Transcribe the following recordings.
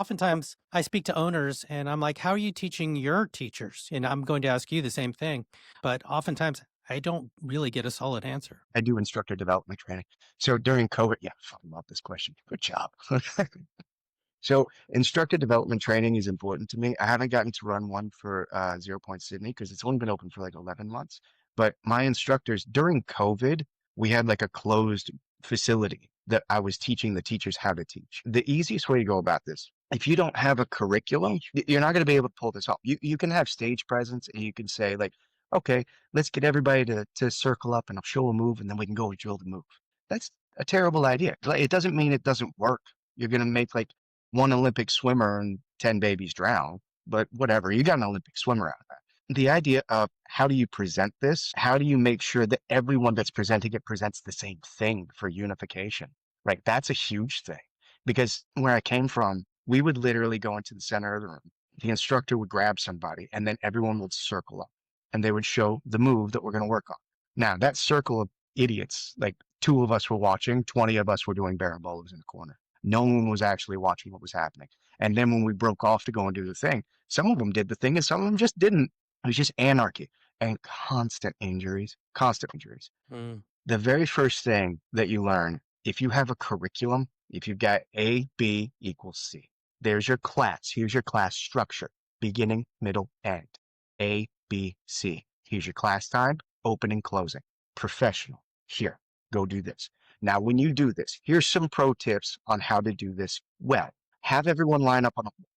Oftentimes, I speak to owners and I'm like, how are you teaching your teachers? And I'm going to ask you the same thing. But oftentimes, I don't really get a solid answer. I do instructor development training. So during COVID, yeah, I love this question. Good job. So instructor development training is important to me. I haven't gotten to run one for Zero Point Sydney because it's only been open for like 11 months. But my instructors during COVID, we had like a closed facility that I was teaching the teachers how to teach. The easiest way to go about this, if you don't have a curriculum, you're not going to be able to pull this off. You can have stage presence and you can say like, okay, let's get everybody to circle up and I'll show a move and then we can go and drill the move. That's a terrible idea. Like, it doesn't mean it doesn't work. You're going to make like one Olympic swimmer and 10 babies drown, but whatever, you got an Olympic swimmer out of that. The idea of how do you present this? How do you make sure that everyone that's presenting it presents the same thing for unification? Right? That's a huge thing because where I came from, we would literally go into the center of the room. The instructor would grab somebody and then everyone would circle up and they would show the move that we're going to work on. Now, that circle of idiots, like two of us were watching, 20 of us were doing barambolas in the corner. No one was actually watching what was happening. And then when we broke off to go and do the thing, some of them did the thing and some of them just didn't. It was just anarchy and constant injuries, constant injuries. Mm. The very first thing that you learn, if you have a curriculum, if you've got A, B equals C, there's your class. Here's your class structure, beginning, middle, end. A, B, C. Here's your class time, opening, closing. Professional. Here, go do this. Now, when you do this, here's some pro tips on how to do this well. Have everyone line up on a wall.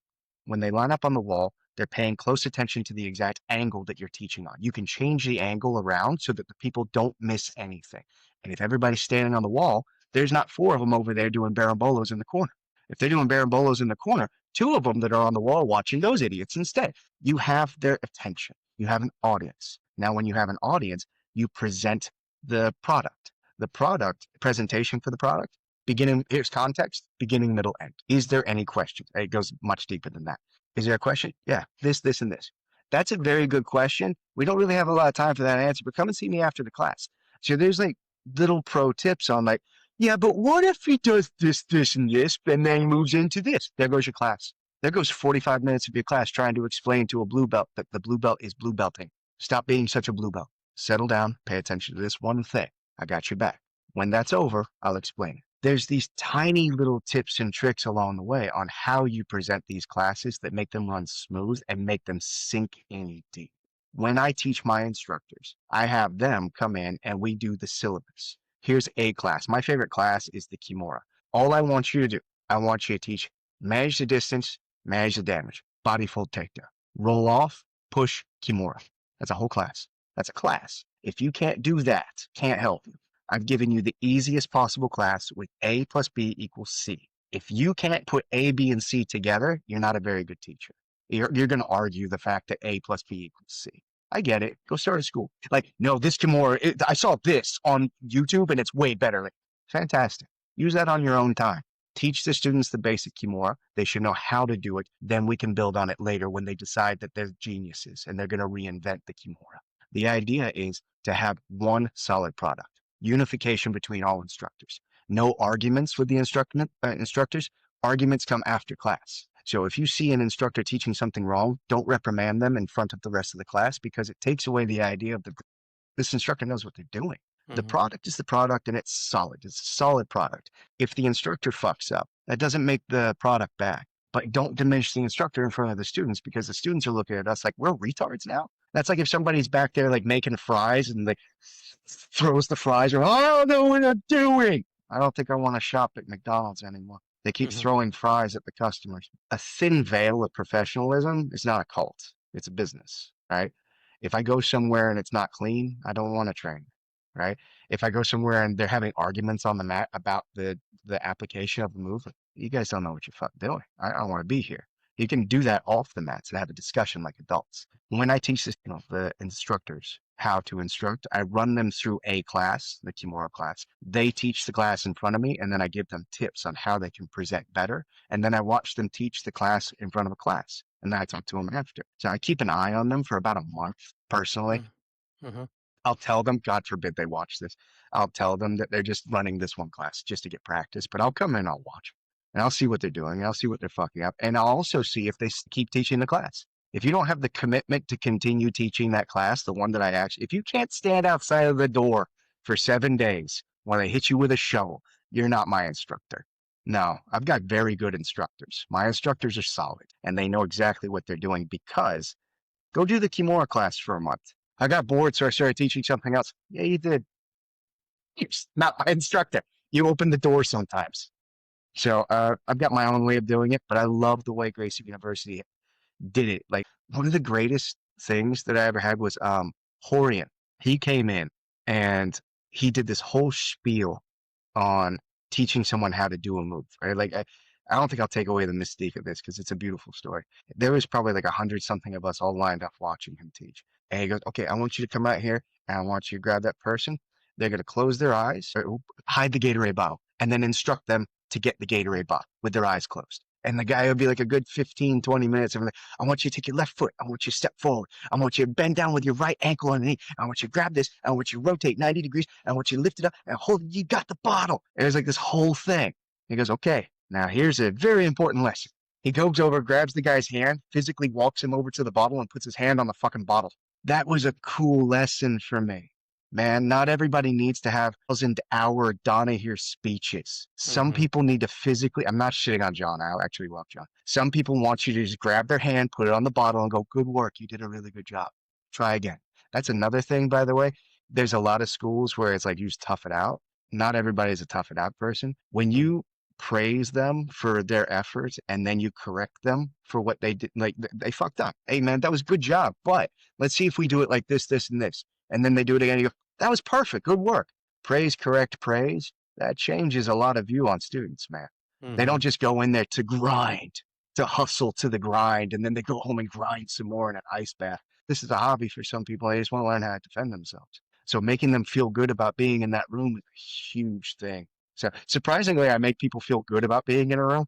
When they line up on the wall, they're paying close attention to the exact angle that you're teaching on. You can change the angle around so that the people don't miss anything. And if everybody's standing on the wall, there's not four of them over there doing barambolos in the corner. If they're doing barambolos in the corner, two of them that are on the wall watching those idiots instead. You have their attention. You have an audience. Now, when you have an audience, you present the product. The product presentation for the product, beginning, here's context, beginning, middle, end. Is there any questions? It goes much deeper than that. Is there a question? Yeah, this, and this. That's a very good question. We don't really have a lot of time for that answer, but come and see me after the class. So there's like little pro tips on like, yeah, but what if he does this, and this, and then he moves into this? There goes your class. There goes 45 minutes of your class trying to explain to a blue belt that the blue belt is blue belting. Stop being such a blue belt. Settle down, pay attention to this one thing. I got your back. When that's over, I'll explain it. There's these tiny little tips and tricks along the way on how you present these classes that make them run smooth and make them sink in deep. When I teach my instructors, I have them come in and we do the syllabus. Here's a class. My favorite class is the Kimura. All I want you to do, I want you to teach manage the distance, manage the damage, body fold takedown, roll off, push, Kimura. That's a whole class. That's a class. If you can't do that, can't help you. I've given you the easiest possible class with A plus B equals C. If you can't put A, B, and C together, you're not a very good teacher. You're going to argue the fact that A plus B equals C. I get it. Go start a school. Like, no, this Kimura, I saw this on YouTube and it's way better. Like, fantastic. Use that on your own time. Teach the students the basic Kimura. They should know how to do it. Then we can build on it later when they decide that they're geniuses and they're going to reinvent the Kimura. The idea is to have one solid product. Unification between all instructors. No arguments with the instructors. Arguments come after class. So if you see an instructor teaching something wrong, don't reprimand them in front of the rest of the class because it takes away the idea of this instructor knows what they're doing. The Hmm. product is the product and it's solid. It's a solid product. If the instructor fucks up, that doesn't make the product bad. But don't diminish the instructor in front of the students because the students are looking at us like we're retards now. That's like if somebody's back there like making fries and like throws the fries or I don't know what I'm doing. I don't think I want to shop at McDonald's anymore. They keep Hmm. throwing fries at the customers. A thin veil of professionalism is not a cult. It's a business, right? If I go somewhere and it's not clean, I don't want to train, right? If I go somewhere and they're having arguments on the mat about the application of the move, you guys don't know what you're fucking doing. I don't want to be here. You can do that off the mats and have a discussion like adults. When I teach this, the instructors how to instruct, I run them through a class, the Kimura class. They teach the class in front of me, and then I give them tips on how they can present better. And then I watch them teach the class in front of a class, and then I talk to them after. So I keep an eye on them for about a month personally. Hmm. I'll tell them, God forbid they watch this. I'll tell them that they're just running this one class just to get practice, but I'll come in, I'll watch. and I'll see what they're doing. And I'll see what they're fucking up. And I'll also see if they keep teaching the class. If you don't have the commitment to continue teaching that class, the one that I actually, if you can't stand outside of the door for 7 days while they hit you with a shovel, you're not my instructor. No, I've got very good instructors. My instructors are solid and they know exactly what they're doing because go do the Kimura class for a month. I got bored, so I started teaching something else. Yeah, you did. You're not my instructor. You open the door sometimes. So I've got my own way of doing it, but I love the way Gracie University did it. Like one of the greatest things that I ever had was Horian. He came in and he did this whole spiel on teaching someone how to do a move. Right? Like I don't think I'll take away the mystique of this because it's a beautiful story. There was probably like 100 something of us all lined up watching him teach. And he goes, "Okay, I want you to come out here and I want you to grab that person. They're going to close their eyes, or hide the Gatorade bottle, and then instruct them to get the Gatorade bottle with their eyes closed." And the guy would be like a good 15, 20 minutes. And like, "I want you to take your left foot. I want you to step forward. I want you to bend down with your right ankle underneath. I want you to grab this. I want you to rotate 90 degrees. I want you to lift it up and hold it. You got the bottle." And it's like this whole thing. He goes, "Okay, now here's a very important lesson." He goes over, grabs the guy's hand, physically walks him over to the bottle and puts his hand on the fucking bottle. That was a cool lesson for me. Man, not everybody needs to have 1,000-hour Donahue speeches. Some Hmm. people need to physically, I'm not shitting on John. I actually love John. Some people want you to just grab their hand, put it on the bottle, and go, "Good work. You did a really good job. Try again." That's another thing, by the way. There's a lot of schools where it's like you just tough it out. Not everybody's a tough it out person. When you praise them for their efforts and then you correct them for what they did, like they fucked up. "Hey, man, that was good job, but let's see if we do it like this, and this." And then they do it again. You go, "That was perfect. Good work." Praise, correct, praise. That changes a lot of view on students, man. They Hmm. don't just go in there to grind, to hustle to the grind, and then they go home and grind some more in an ice bath. This is a hobby for some people. They just want to learn how to defend themselves. So making them feel good about being in that room is a huge thing. So surprisingly, I make people feel good about being in a room.